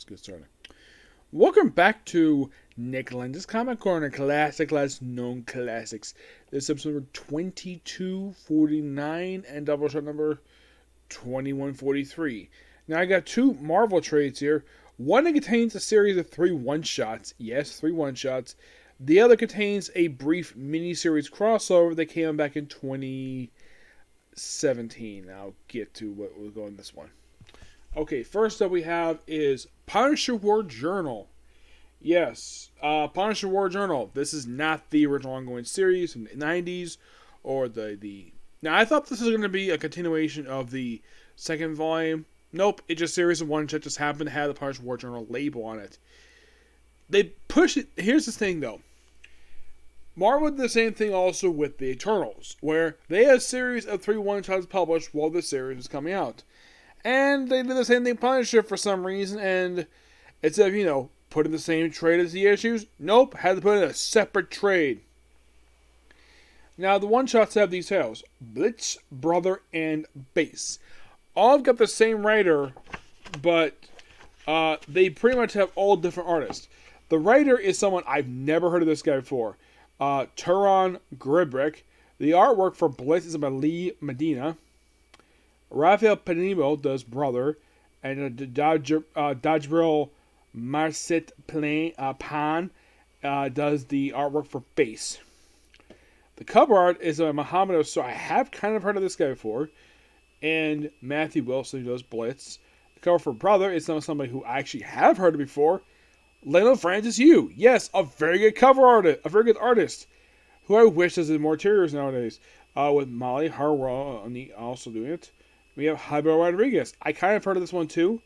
Let's get started. Welcome back to Nick Lenz's Comic Corner, classic, less known classics. This is episode number 2249 and Doubleshot number 2143. Now I got two Marvel trades here. One that contains a series of 3 one-shots. Yes, 3 one-shots. The other contains a brief miniseries crossover that came out back in 2017. I'll get to what will go in this one. Okay, first up we have is Punisher War Journal. Yes, Punisher War Journal. This is not the original ongoing series from the 90s or the... Now, I thought this was going to be a continuation of the second volume. Nope, it's just a series of one-shots just happened to have the Punisher War Journal label on it. They push it... Here's the thing, though. Marvel did the same thing also with the Eternals, where they had a series of 3 one-shots published while the series was coming out. And they did the same thing Punisher for some reason, and instead of, put in the same trade as the issues, nope, had to put in a separate trade. Now, the one-shots have these titles: Blitz, Brother, and Base. All have got the same writer, but they pretty much have all different artists. The writer is someone I've never heard of this guy before. Torunn Grobekk. The artwork for Blitz is by Lee Medina. Rafael Panimo does Brother, and Dodgebril Marcet Pan does the artwork for Base. The cover art is by Mohamed, so I have kind of heard of this guy before, and Matthew Wilson, who does Blitz. The cover for Brother is somebody who I actually have heard of before, Leno Francis Yu. Yes, a very good cover artist, a very good artist, who I wish does more interiors nowadays, with Molly Harwell also doing it. We have Javier Rodriguez. I kind of heard of this one too.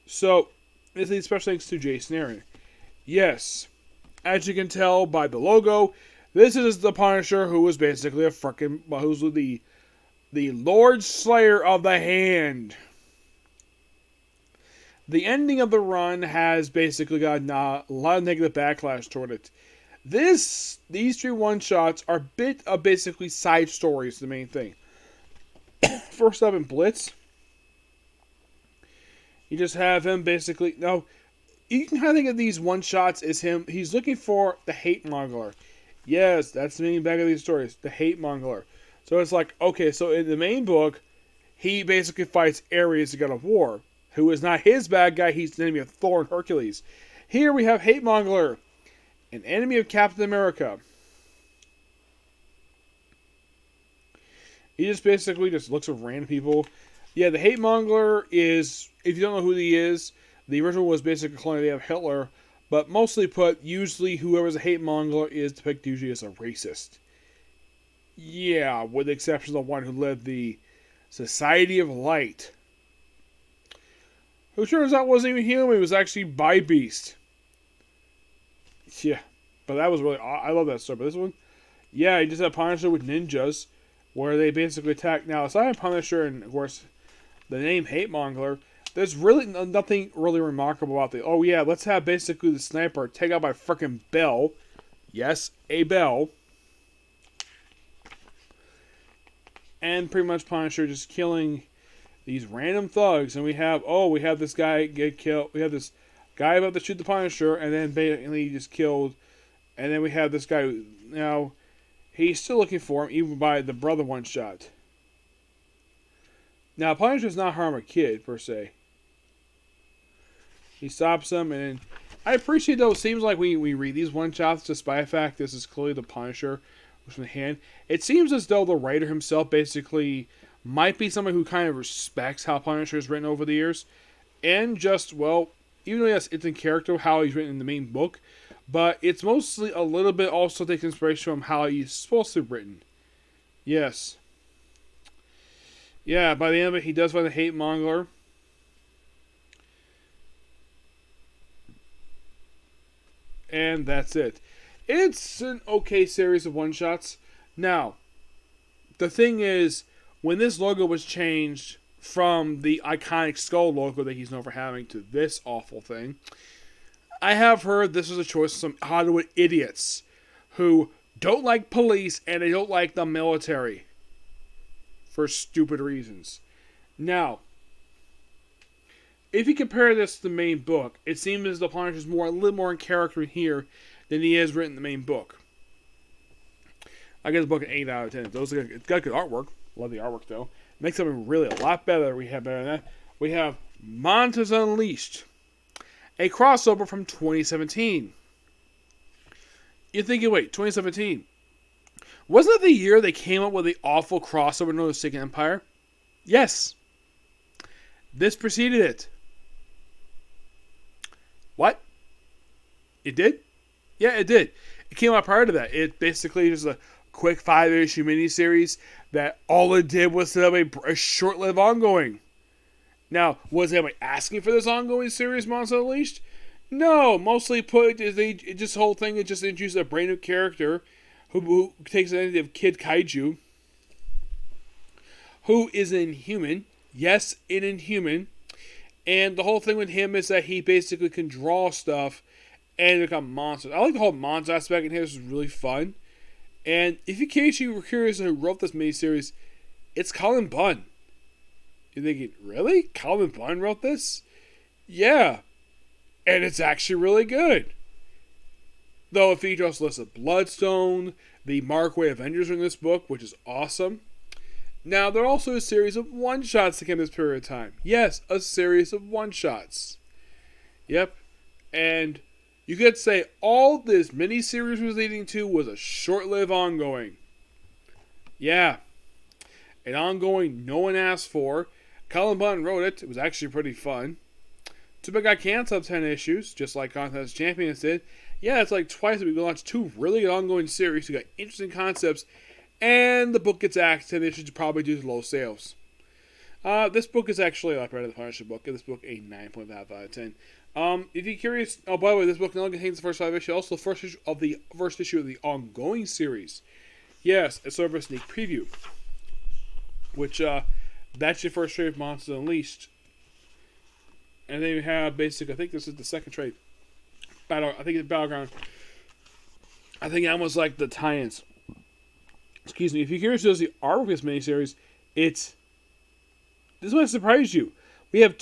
So, this is special thanks to Jason Aaron. Yes, as you can tell by the logo, this is the Punisher who was basically who's the Lord Slayer of the Hand. The ending of the run has basically got a lot of negative backlash toward it. These 3 one-shots are a bit of basically side stories, the main thing. First up in Blitz, you just have him basically... Now, you can kind of think of these one-shots as him... He's looking for the hate monger. Yes, that's the main bag of these stories. The hate monger. So it's like, okay, so in the main book, he basically fights Ares, the god of war, who is not his bad guy. He's the enemy of Thor and Hercules. Here we have hate monger, an enemy of Captain America. He just basically looks at random people. Yeah, the hate monger is, if you don't know who he is, the original was basically a clone of Hitler, but mostly put, usually whoever's a hate monger is depicted usually as a racist. Yeah, with the exception of the one who led the Society of Light, who turns out wasn't even human, he was actually bi-beast. Yeah, but that was really, I love that story. But this one, yeah, he just had Punisher with ninjas, where they basically attack. Now, aside from Punisher and, of course, the name Hate Monger, there's really nothing really remarkable about the... Oh, yeah, let's have basically the sniper take out by frickin' Bell. Yes, a Bell. And pretty much Punisher just killing these random thugs. And we have this guy get killed. We have this guy about to shoot the Punisher, and then basically just killed. And then we have this guy who... Now... He's still looking for him, even by the Brother one-shot. Now, Punisher does not harm a kid, per se. He stops him, and I appreciate, though, it seems like we read these one-shots, despite the fact this is clearly the Punisher from the hand. It seems as though the writer himself basically might be someone who kind of respects how Punisher is written over the years. And just, well, even though, yes, it's in character how he's written in the main book, but it's mostly a little bit also takes inspiration from how he's supposed to be written. Yes. Yeah, by the end of it, he does find the hate monger. And that's it. It's an okay series of one-shots. Now, the thing is, when this logo was changed from the iconic skull logo that he's known for having to this awful thing, I have heard this was a choice of some Hollywood idiots who don't like police and they don't like the military for stupid reasons. Now, if you compare this to the main book, it seems as though Punisher is a little more in character here than he is written in the main book. I give the book an 8 out of 10. It's got good artwork. Love the artwork, though. Makes something really a lot better. We have better than that. We have Monsters Unleashed, a crossover from 2017. You're thinking, wait, 2017? Wasn't that the year they came up with the awful crossover known as Secret Empire? Yes. This preceded it. What? It did? Yeah, it did. It came out prior to that. It basically was a quick 5-issue miniseries that all it did was set up a short-lived ongoing. Now, was anybody asking for this ongoing series, Monsters Unleashed? No, mostly this whole thing it just introduced a brand new character who takes the identity of Kid Kaiju, who is an Inhuman. Yes, an Inhuman. And the whole thing with him is that he basically can draw stuff and become monsters. I like the whole monster aspect in here. This is really fun. And if in case you were curious who wrote this miniseries, it's Colin Bunn. You're thinking, really? Colin Bunn wrote this? Yeah. And it's actually really good. Though it features lists of Bloodstone, the Mark Way Avengers in this book, which is awesome. Now, there are also a series of one-shots that came this period of time. Yes, a series of one-shots. Yep. And you could say all this miniseries was leading to was a short-lived ongoing. Yeah. An ongoing no one asked for. Colin Bunn wrote it. It was actually pretty fun. Too bad it got canceled 10 issues, just like Contest Champions did. Yeah, it's like twice that we launched 2 really good ongoing series. We got interesting concepts. And the book gets axed 10 issues probably due to low sales. This book is actually a lot better than the Punisher book. Give this book a 9.5 out of 10. If you're curious, oh, by the way, this book not only contains the first 5 issues, also the first issue of the ongoing series. Yes, it's sort of a sneak preview. Which, that's your first trade of Monsters Unleashed. And then you have basically, I think this is the second trade. I think it's Battleground. I think it almost like the tie-ins. Excuse me. If you're curious as the art of this miniseries, this might surprise you. We have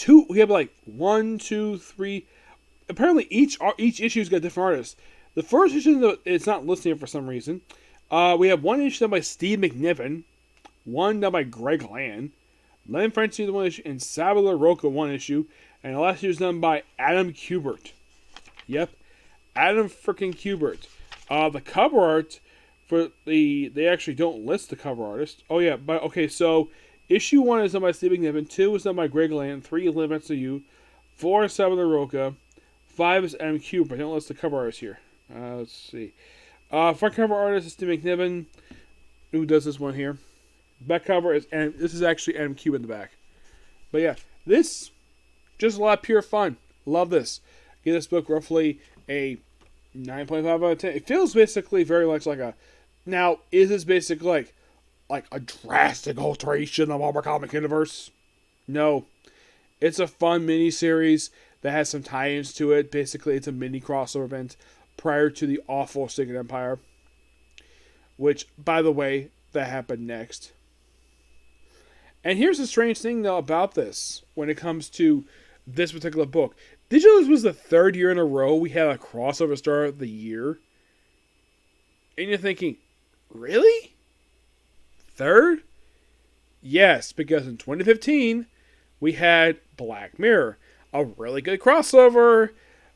1, 2, 3. Apparently each issue's got different artists. The first issue, it's not listed here for some reason. We have one issue done by Steve McNiven, one done by Greg Land, Len Frenchie the one issue, and Sabula Roca one issue, and the last issue is done by Adam Kubert. Yep, Adam freaking Kubert. The cover art for they actually don't list the cover artist. Oh yeah, but okay, so issue 1 is done by Steve McNiven, 2 is done by Greg Land, 3 is Len Frenchie, 4 is Sabula Roca, 5 is Adam Kubert. I don't list the cover artist here. Let's see. Front cover artist is Steve McNiven. Who does this one here? Back cover is, and this is actually Adam Kubert in the back. But yeah, this just a lot of pure fun. Love this. Give this book roughly a 9.5 out of 10. It feels basically very much like a. Now, is this basically like a drastic alteration of the Marvel comic universe? No, it's a fun mini-series that has some tie-ins to it. Basically, it's a mini crossover event prior to the awful Secret Empire, which, by the way, that happened next. And here's the strange thing, though, about this when it comes to this particular book. Did you know this was the 3rd year in a row we had a crossover star of the year? And you're thinking, really? 3rd? Yes, because in 2015, we had Black Mirror, a really good crossover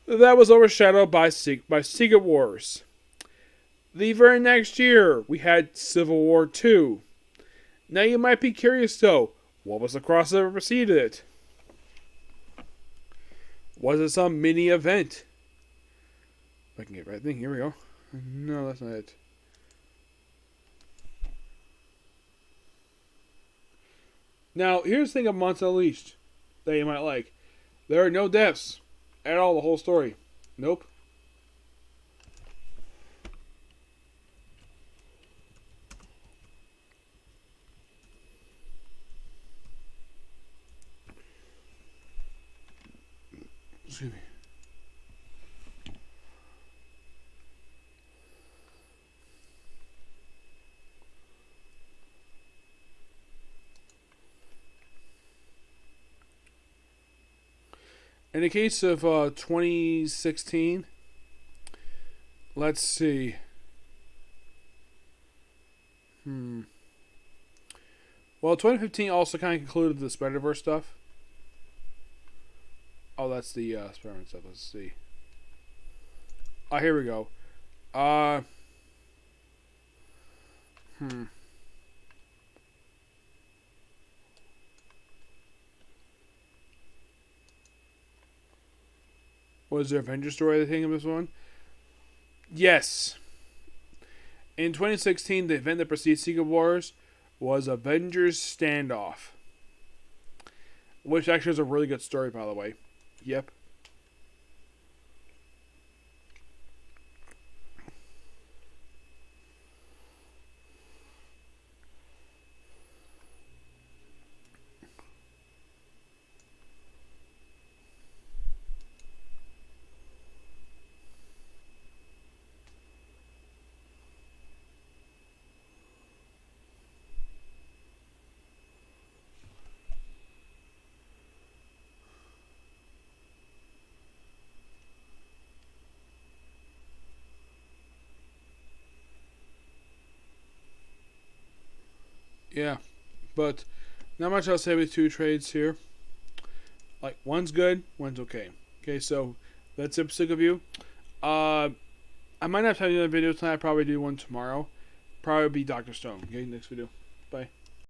that was overshadowed by Secret Wars. The very next year, we had Civil War 2. Now you might be curious though, what was the crossover preceded it? Was it some mini event? If I can get the right thing, here we go. No, that's not it. Now, here's the thing of Monsters Unleashed that you might like. There are no deaths at all the whole story. Nope. Excuse me. In the case of 2016, let's see. Well, 2015 also kind of concluded the Spider-Verse stuff. Oh, that's the Spider-Man stuff. Let's see. Oh, here we go. Was there Avengers story the thing of this one? Yes. In 2016, the event that precedes Secret Wars was Avengers Standoff. Which actually is a really good story, by the way. Yep. Yeah, but not much I'll say with two trades here. Like, one's good, one's okay. Okay, so that's it, sick of you. I might not have time to do another video tonight. I'll probably do one tomorrow. Probably be Dr. Stone. Okay, next video. Bye.